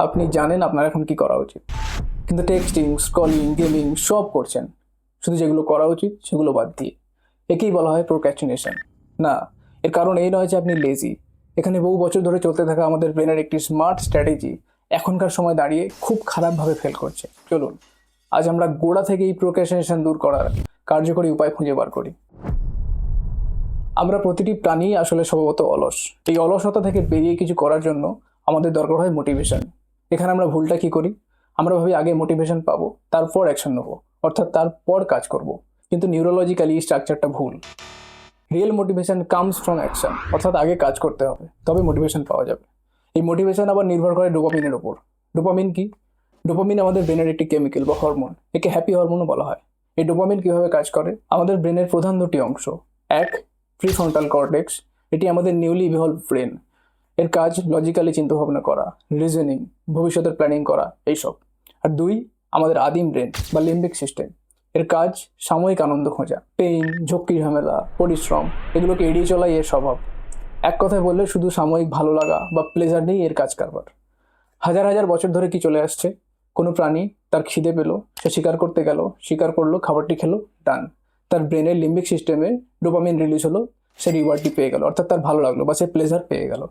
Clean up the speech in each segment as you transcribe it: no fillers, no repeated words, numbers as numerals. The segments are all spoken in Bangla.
আপনি জানেন আপনার এখন কি করা উচিত, কিন্তু টেক্সটিং, স্ক্রলিং, গেমিং সব করছেন, শুধু যেগুলো করা উচিত সেগুলো বাদ দিয়ে। একেই বলা হয় প্রোক্রাস্টিনেশন। না, এর কারণ এই নয় যে আপনি লেজি। এখানে বহু বছর ধরে চলতে থাকা আমাদের ব্রেনের একটি স্মার্ট স্ট্র্যাটেজি এখনকার সময় দাঁড়িয়ে খুব খারাপভাবে ফেল করছে। চলুন আজ আমরা গোড়া থেকে এই প্রোক্রাস্টিনেশন দূর করার কার্যকরী উপায় খুঁজে বার করি। আমরা প্রতিটি প্রাণী আসলে স্বভাবত অলস। এই অলসতা থেকে বেরিয়ে কিছু করার জন্য আমাদের দরকার হয় মোটিভেশন। এখানে আমরা ভুলটা কি করি? আমরা ভাবি আগে মোটিভেশন পাবো, তারপর অ্যাকশন নেবো, অর্থাৎ তারপর কাজ করব। কিন্তু নিউরোলজিক্যালি স্ট্রাকচারটা ভুল। Real motivation comes from action, অর্থাৎ আগে কাজ করতে হবে, তবে মোটিভেশন পাওয়া যাবে। এই মোটিভেশন আবার নির্ভর করে ডোপামিনের ওপর। ডোপামিন কি? ডোপামিন আমাদের ব্রেনের একটি কেমিক্যাল বা হরমোন, একে হ্যাপি হরমোনও বলা হয়। এই ডোপামিন কিভাবে কাজ করে? আমাদের ব্রেনের প্রধান দুটি অংশ, এক প্রিফ্রন্টাল কর্টেক্স, এটি আমাদের নিউলি ইভলভ ব্রেন। এর কাজ লজিক্যালি চিন্তাভাবনা করা, রিজনিং, ভবিষ্যতের প্ল্যানিং করা, এইসব। আর দুই, আমাদের আদিম ব্রেন বা লিম্বিক সিস্টেম। এর কাজ সাময়িক আনন্দ খোঁজা, পেইন, ঝক্কি ঝামেলা, পরিশ্রম, এগুলোকে এড়িয়ে চলাই এর স্বভাব। এক কথায় বললে শুধু সাময়িক ভালো লাগা বা প্লেজার নেই এর কাজ কারবার। হাজার হাজার বছর ধরে কি চলে আসছে? কোনো প্রাণী তার খিদে পেলো, সে শিকার করতে গেল, শিকার করলো, খাবারটি খেলো, ডান। তার ব্রেনের লিম্বিক সিস্টেমে ডোপামিন রিলিজ হলো, সে রিওয়ার্ডটি পেয়ে গেল, অর্থাৎ তার ভালো লাগলো বা সে প্লেজার পেয়ে গেল।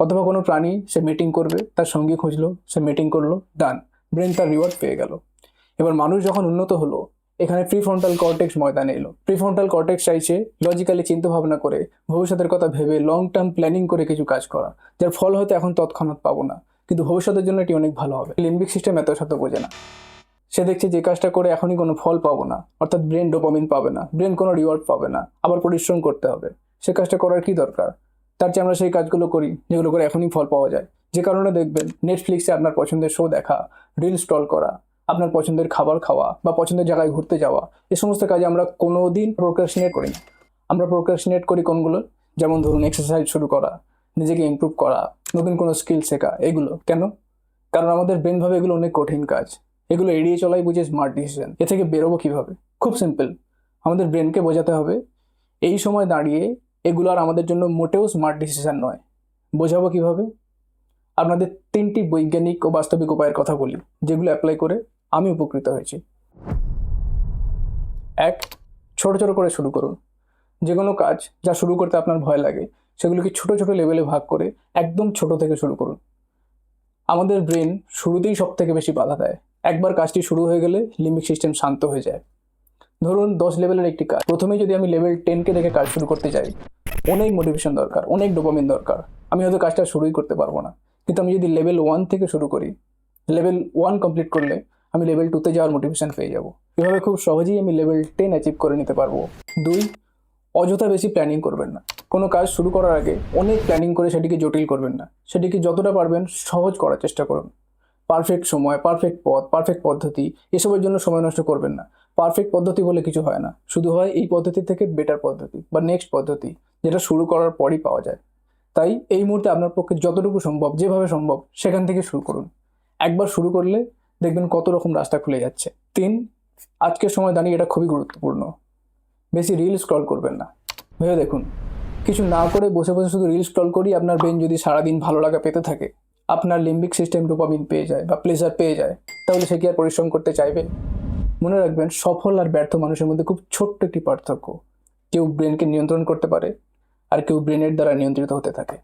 অথবা কোনো প্রাণী সে মিটিং করবে, তার সঙ্গী খুঁজলো, সে মিটিং করলো, ডান, ব্রেন তার রিওয়ার্ড পেয়ে গেল। এবার মানুষ যখন উন্নত হলো, এখানে প্রিফ্রন্টাল কর্টেক্স ময়দানে এলো। প্রিফ্রন্টাল কর্টেক্স চাইছে লজিক্যালি চিন্তা ভাবনা করে, ভবিষ্যতের কথা ভেবে, লং টার্ম প্ল্যানিং করে কিছু কাজ করা, যার ফল হয়তো এখন তৎক্ষণাৎ পাবো না, কিন্তু ভবিষ্যতের জন্য এটি অনেক ভালো হবে। লিম্বিক সিস্টেম এত শত বোঝে না। সে দেখছে যে কাজটা করে এখনই কোনো ফল পাবো না, অর্থাৎ ব্রেন ডোপামিন পাবে না, ব্রেন কোনো রিওয়ার্ড পাবে না, আবার পরিশ্রম করতে হবে। সে কাজটা করার কি দরকার? তার চেয়ে আমরা সেই কাজগুলো করি যেগুলো করে এখনই ফল পাওয়া যায়। যে কারণে দেখবেন নেটফ্লিক্সে আপনার পছন্দের শো দেখা, রিল স্ক্রল করা, আপনার পছন্দের খাবার খাওয়া বা পছন্দের জায়গায় ঘুরতে যাওয়া, এই সমস্ত কাজে আমরা কোনো দিন প্রোক্রাস্টিনেট করি না। আমরা প্রোক্রাস্টিনেট করি কোনগুলো? যেমন ধরুন এক্সারসাইজ শুরু করা, নিজেকে ইমপ্রুভ করা, নতুন কোনো স্কিল শেখা। এগুলো কেন? কারণ আমাদের ব্রেন ভাবে এগুলো অনেক কঠিন কাজ। এগুলো এড়িয়ে চলাই বুঝে স্মার্ট ডিসিশন। এ থেকে বেরোবো কিভাবে? খুব সিম্পল। আমাদের ব্রেনকে বোঝাতে হবে এই সময় দাঁড়িয়ে এগুলো আর আমাদের জন্য মোটেও স্মার্ট ডিসিশন নয়। বোঝাবো কিভাবে? আপনাদের তিনটি বৈজ্ঞানিক ও বাস্তবিক উপায়ের কথা বলি, যেগুলো অ্যাপ্লাই করে আমি উপকৃত হয়েছি। এক, ছোট ছোট করে শুরু করুন। যে কোনো কাজ যা শুরু করতে আপনার ভয় লাগে, সেগুলোকে ছোট ছোট লেভেলে ভাগ করে একদম ছোট থেকে শুরু করুন। আমাদের ব্রেন শুরুতেই সব থেকে বেশি বাধা দেয়। একবার কাজটি শুরু হয়ে গেলে লিম্বিক সিস্টেম শান্ত হয়ে যায়। ধরুন 10 লেভেলের একটি কাজ, প্রথমেই যদি আমি লেভেল 10কে দেখে কাজ শুরু করতে যাই, অনেক মোটিভেশন দরকার, অনেক ডোপামিন দরকার। আমি হয়তো কাজটা শুরুই করতে পারবো না। কিন্তু আমি যদি লেভেল 1 থেকে শুরু করি, লেভেল 1 কমপ্লিট করলে আমি লেভেল 2তে যাওয়ার মোটিভেশন পেয়ে যাব। এভাবে খুব সহজেই আমি লেভেল 10 অ্যাচিভ করে নিতে পারবো। 2, অযথা বেশি প্ল্যানিং করবেন না। কোনো কাজ শুরু করার আগে অনেক প্ল্যানিং করে সেটিকে জটিল করবেন না। সেটিকে যতটা পারবেন সহজ করার চেষ্টা করুন। পারফেক্ট সময়, পারফেক্ট পথ, পারফেক্ট পদ্ধতি, এসবের জন্য সময় নষ্ট করবেন না। পারফেক্ট পদ্ধতি বলে কিছু হয় না, শুধু হয় এই পদ্ধতি থেকে বেটার পদ্ধতি বা নেক্সট পদ্ধতি, যেটা শুরু করার পরই পাওয়া যায়। তাই এই মুহূর্তে আপনার পক্ষে যতটুকু সম্ভব, যেভাবে সম্ভব, সেখান থেকে শুরু করুন। একবার শুরু করলে দেখবেন কত রকম রাস্তা খুলে যাচ্ছে। 3, আজকের সময় দাঁড়িয়ে এটা খুবই গুরুত্বপূর্ণ, বেশি রিল স্ক্রল করবেন না। ভেবে দেখুন, কিছু না করে বসে বসে শুধু রিল স্ক্রল করি আপনার ব্রেন যদি সারাদিন ভালো লাগা পেতে থাকে, আপনার লিম্বিক সিস্টেম ডোপামিন পেয়ে যায় বা প্লেজার পেয়ে যায়, তাহলে সে কি আর পরিশ্রম করতে চাইবে? মনে রাখবেন, সফল আর ব্যর্থ মানুষের মধ্যে খুব ছোট্ট একটি পার্থক্য। কেউ ব্রেনকে নিয়ন্ত্রণ করতে পারে আর কেউ ব্রেনের দ্বারা নিয়ন্ত্রিত হতে থাকে।